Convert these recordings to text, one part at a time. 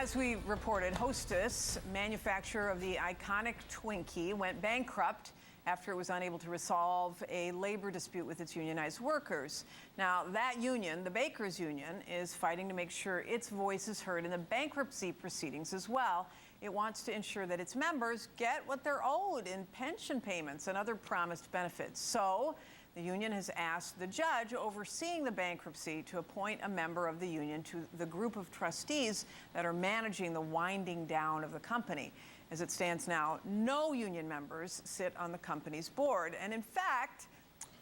As we reported, Hostess, manufacturer of the iconic Twinkie, went bankrupt after it was unable to resolve a labor dispute with its unionized workers. Now, that union, the Bakers Union, is fighting to make sure its voice is heard in the bankruptcy proceedings as well. It wants to ensure that its members get what they're owed in pension payments and other promised benefits. So, the union has asked the judge overseeing the bankruptcy to appoint a member of the union to the group of trustees that are managing the winding down of the company. As it stands now, no union members sit on the company's board. And in fact,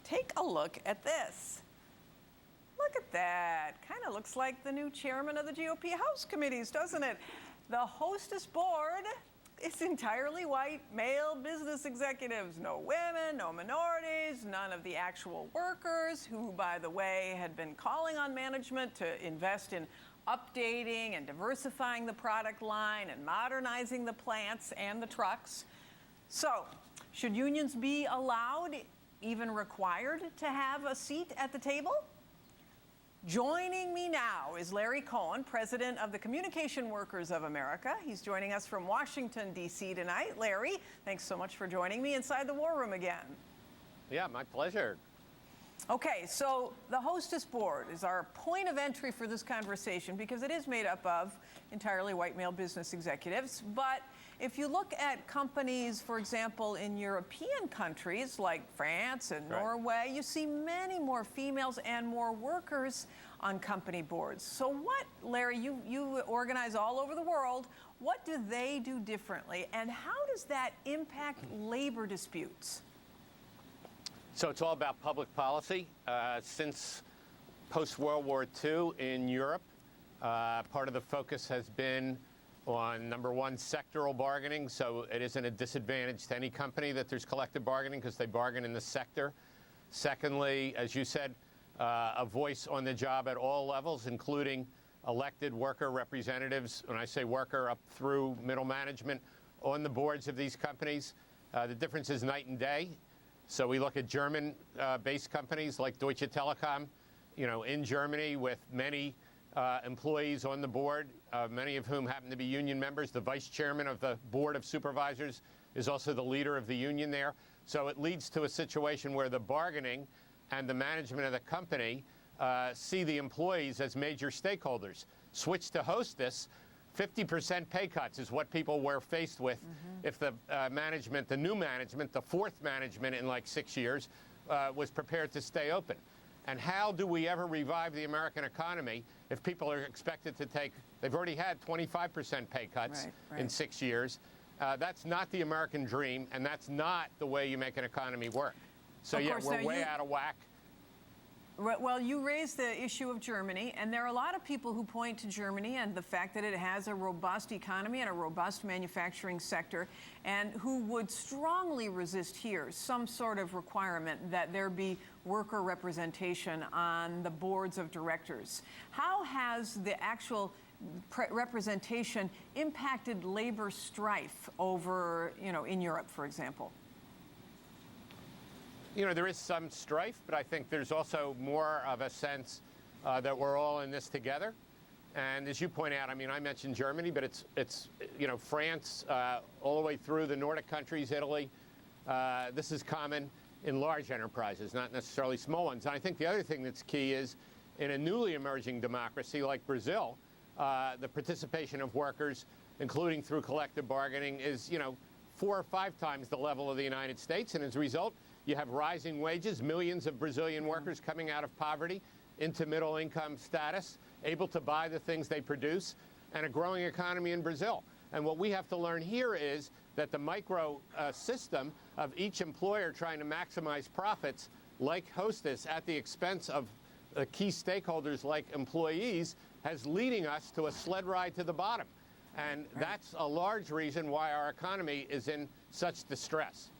take a look at this. Look at that. Kind of looks like the new chairman of the GOP House committees, doesn't it? The Hostess board is entirely white, male business executives. No women, no minorities, none of the actual workers who, by the way, had been calling on management to invest in updating and diversifying the product line and modernizing the plants and the trucks. So, should unions be allowed, even required, to have a seat at the table? Joining me now is Larry Cohen, president of the Communication Workers of America. He's joining us from Washington, D.C. tonight. Larry, thanks so much for joining me inside the War Room again. Yeah, my pleasure. Okay, so the Hostess board is our point of entry for this conversation because it is made up of entirely white male business executives. But if you look at companies, for example, in European countries like France and Norway, you see many more females and more workers on company boards. So what, Larry, you organize all over the world, what do they do differently? And how does that impact labor disputes? So it's all about public policy. Since post-World War II in Europe, part of the focus has been on, number one, sectoral bargaining. So it isn't a disadvantage to any company that there's collective bargaining because they bargain in the sector. Secondly, as you said, a voice on the job at all levels, including elected worker representatives. When I say worker, up through middle management on the boards of these companies. The difference is night and day. So we look at German-based companies like Deutsche Telekom, in Germany with many employees on the board, many of whom happen to be union members. The vice chairman of the board of supervisors is also the leader of the union there. So it leads to a situation where the bargaining and the management of the company see the employees as major stakeholders. Switch to Hostess, 50% pay cuts is what people were faced with if the management, the new management, the fourth management in like 6 years, was prepared to stay open. And how do we ever revive the American economy if people are expected to take, they've already had 25% pay cuts in 6 years. That's not the American dream, and that's not the way you make an economy work. So yeah, we're way out of whack. Well, you raised the issue of Germany, and there are a lot of people who point to Germany and the fact that it has a robust economy and a robust manufacturing sector, and who would strongly resist here some sort of requirement that there be worker representation on the boards of directors. How has the actual representation impacted labor strife over, in Europe, for example? There is some strife, but I think there's also more of a sense that we're all in this together. And as you point out, I mentioned Germany, but it's France, all the way through the Nordic countries, Italy. This is common in large enterprises, not necessarily small ones. And I think the other thing that's key is in a newly emerging democracy like Brazil, the participation of workers, including through collective bargaining, is 4 or 5 times the level of the United States. And as a result, you have rising wages, millions of Brazilian workers coming out of poverty into middle income status, able to buy the things they produce, and a growing economy in Brazil. And what we have to learn here is that the micro system of each employer trying to maximize profits, like Hostess, at the expense of key stakeholders like employees, has leading us to a sled ride to the bottom. And that's a large reason why our economy is in such distress.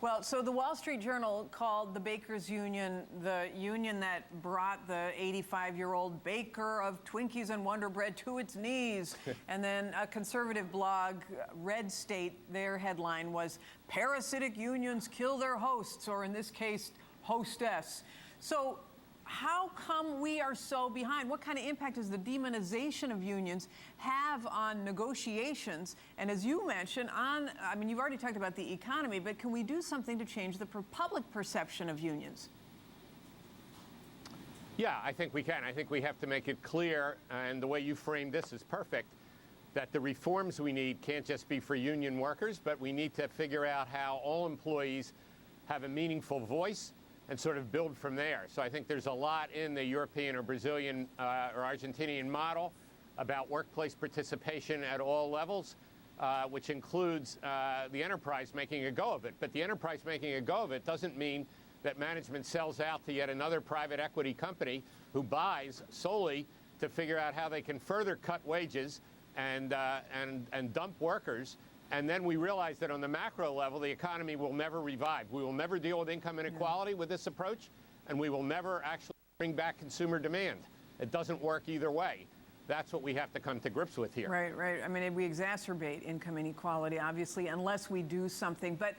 Well, so the Wall Street Journal called the Bakers Union the union that brought the 85-year-old baker of Twinkies and Wonder Bread to its knees. And then a conservative blog, Red State, their headline was, "Parasitic unions kill their hosts," or in this case, hostess. So how come we are so behind? What kind of impact does the demonization of unions have on negotiations? And as you mentioned, I mean, you've already talked about the economy, but can we do something to change the public perception of unions? Yeah, I think we can. I think we have to make it clear, and the way you framed this is perfect, that the reforms we need can't just be for union workers, but we need to figure out how all employees have a meaningful voice and sort of build from there. So I think there's a lot in the European or Brazilian or Argentinian model about workplace participation at all levels, which includes the enterprise making a go of it. But the enterprise making a go of it doesn't mean that management sells out to yet another private equity company who buys solely to figure out how they can further cut wages and dump workers. And then we realize that on the macro level, the economy will never revive. We will never deal with income inequality with this approach, and we will never actually bring back consumer demand. It doesn't work either way. That's what we have to come to grips with here. Right, right. I mean, we exacerbate income inequality, obviously, unless we do something. But,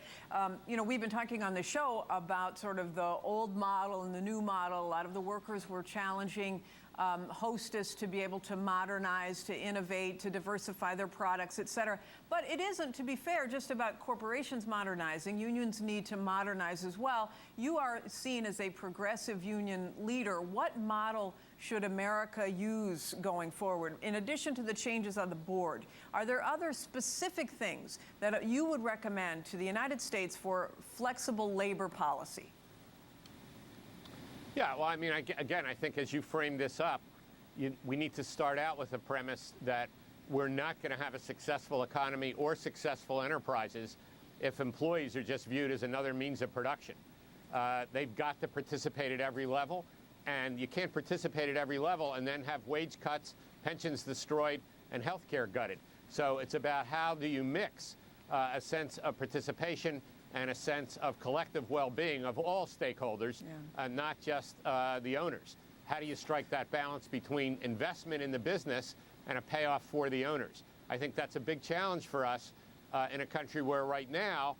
you know, we've been talking on the show about sort of the old model and the new model. A lot of the workers were challenging Hostess to be able to modernize, to innovate, to diversify their products, et cetera. But it isn't, to be fair, just about corporations modernizing. Unions need to modernize as well. You are seen as a progressive union leader. What model should America use going forward? In addition to the changes on the board, are there other specific things that you would recommend to the United States for flexible labor policy? Yeah, well, I mean, again, I think as you frame this up, we need to start out with the premise that we're not going to have a successful economy or successful enterprises if employees are just viewed as another means of production. They've got to participate at every level, and you can't participate at every level and then have wage cuts, pensions destroyed, and health care gutted. So it's about how do you mix a sense of participation and a sense of collective well-being of all stakeholders, not just the owners. How do you strike that balance between investment in the business and a payoff for the owners? I think that's a big challenge for us in a country where right now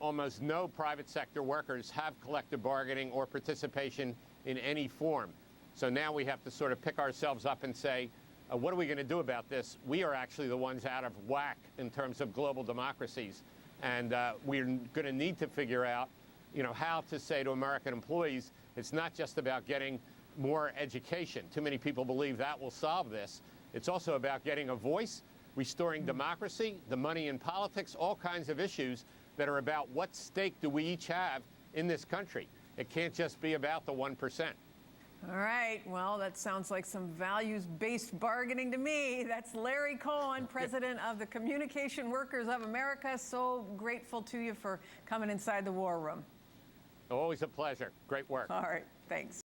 almost no private sector workers have collective bargaining or participation in any form. So now we have to sort of pick ourselves up and say, what are we going to do about this? We are actually the ones out of whack in terms of global democracies. And we're going to need to figure out, you know, how to say to American employees, it's not just about getting more education. Too many people believe that will solve this. It's also about getting a voice, restoring democracy, the money in politics, all kinds of issues that are about what stake do we each have in this country. It can't just be about the 1%. All right. Well, that sounds like some values-based bargaining to me. That's Larry Cohen, president of the Communication Workers of America. So grateful to you for coming inside the war room. Always a pleasure. Great work. All right. Thanks.